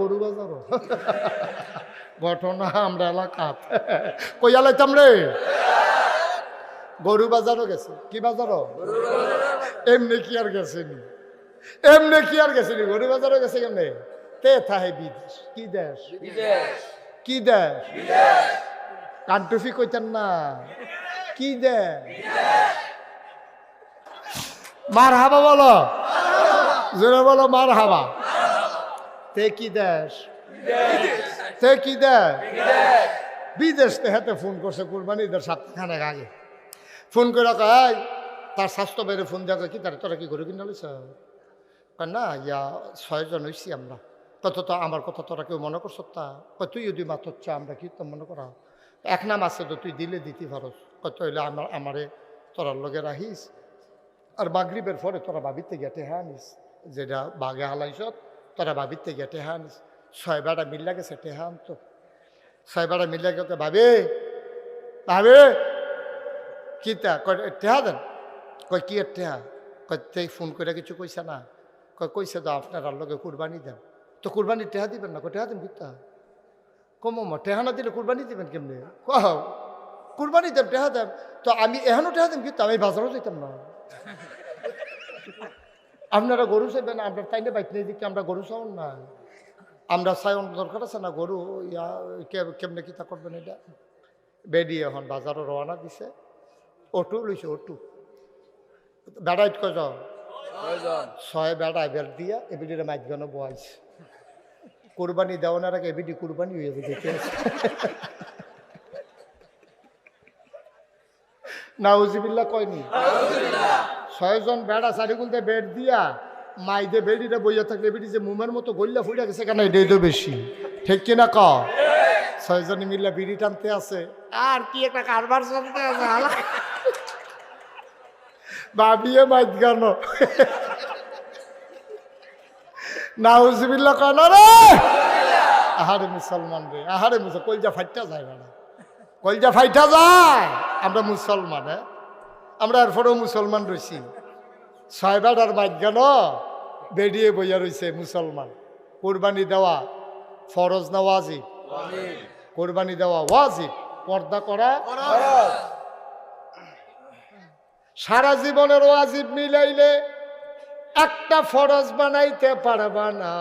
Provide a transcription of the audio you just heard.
গরু বাজারও ঘটনা আমরা এলাকা কইয়া লাইতাম রে গরু বাজারও গেছে। কি বাজারও? এমনি কি আর গেছেনি, এমনি কি আর গেছেনি, গরু বাজারও গেছে কেমনে? তে থাহে বিদেশ। কি দেশ? কি দেশ? কান্টুফি কইতেন না, কি দেশ? মার হাবা বলো, জোরে বলো মার হাবা। তে কি দেশ? তে কি দেশ? বিদেশ। তে হাতে ফোন করছে কুরবানি ঈদের সপ্তাহখানেক আগে। ফোন করে কয় তার স্বাস্থ্য বেড়ে ফোন দেখা কি তার তোরা কি গরু কিনা লিস না, ইয়া 6 জন হইছি আমরা। তত তো আমার কথা তোরা কেউ মনে করছ? তা তুই যদি মাত্র চা আমরা কি তো মনে করা এক নাম আছে তো তুই দিলে দিতে পারস। কত হইলে আমারে তোরার লগে রাখিস, আর মাগরিবের পরে তোরা বাবিতে গেটে হ্যাঁ আনিস, যেটা বাগে হালাইছ তোরা বাবিতে গেটে হ্যাঁ আনিস। 6 বেড়া মিল্লা গেছে টেহা আনতো। 6 বেড়া মিল্লা গেছে ভাবে ভাবে কি তা টেহা দেন। কয় কি টেহা? কয় ফোন করে কিছু কইছে না? কইছে তো আপনার লগে কুরবানি দেন। তো কুরবানি টেহা দিবেন না? টেহা দেন কিতা কম টেহা না দিলে কুরবানি দিবেন কেমনি? কুরবানি দেন টেহা দেন। তো আমি এখনো টেহা দেন কিন্তু আমি বাজারও যেতাম না। আপনারা গরু চাইবেন, আমরা তাই না বাইক নিয়ে দিকে আমরা গরু চাউন না, আমরা চাই দরকার আছে না গরু। ইয়া কেমনে কিতা করবেন এটা? বেডি এখন বাজারও রওনা দিছে। অটো লইছে, অটো বেড়াইত কজন? 6 বেড়া বের দিয়া এবিডিরে মাইজগানো বয়স কোরবানি দেওয়ার আগে এবিডি কোরবানি হয়ে যেতে নাউজিবিল্লাহ কয়নি? 6 জন বেড়া চারিগুলতে বেড দিয়া মাইদে বেডিটা বইয়া থাকলে এবিডি যে মুমের মতো গল্লা ফুড়া গেছে কেন এটাই তো বেশি, ঠিক কিনা ক? 6 জনে মিল্লা বিড়ি টানতে আছে আর কি একটা কারবার চলতে আছে ভাবিয়ে মাইদ গানো নাউজুবিল্লাহ কয় না রে। আহারে মুসলমান রে, আহারে মুসলমান, কলজা ফাইটা যায় না, কলজা ফাইটা যায়। আমরা মুসলমান, হ্যাঁ আমরা এরপরেও মুসলমান রয়েছি। 6 বেড়ার মাইদ গানো বেরিয়ে বইয়া রয়েছে মুসলমান। কোরবানি দেওয়া ফরজ না ওয়াজিব? কোরবানি দেওয়া ওয়াজিব, পর্দা করা সারা জীবনের ওয়াজিব মিলাইলে একটা ফরজ বানাইতে পারবা না।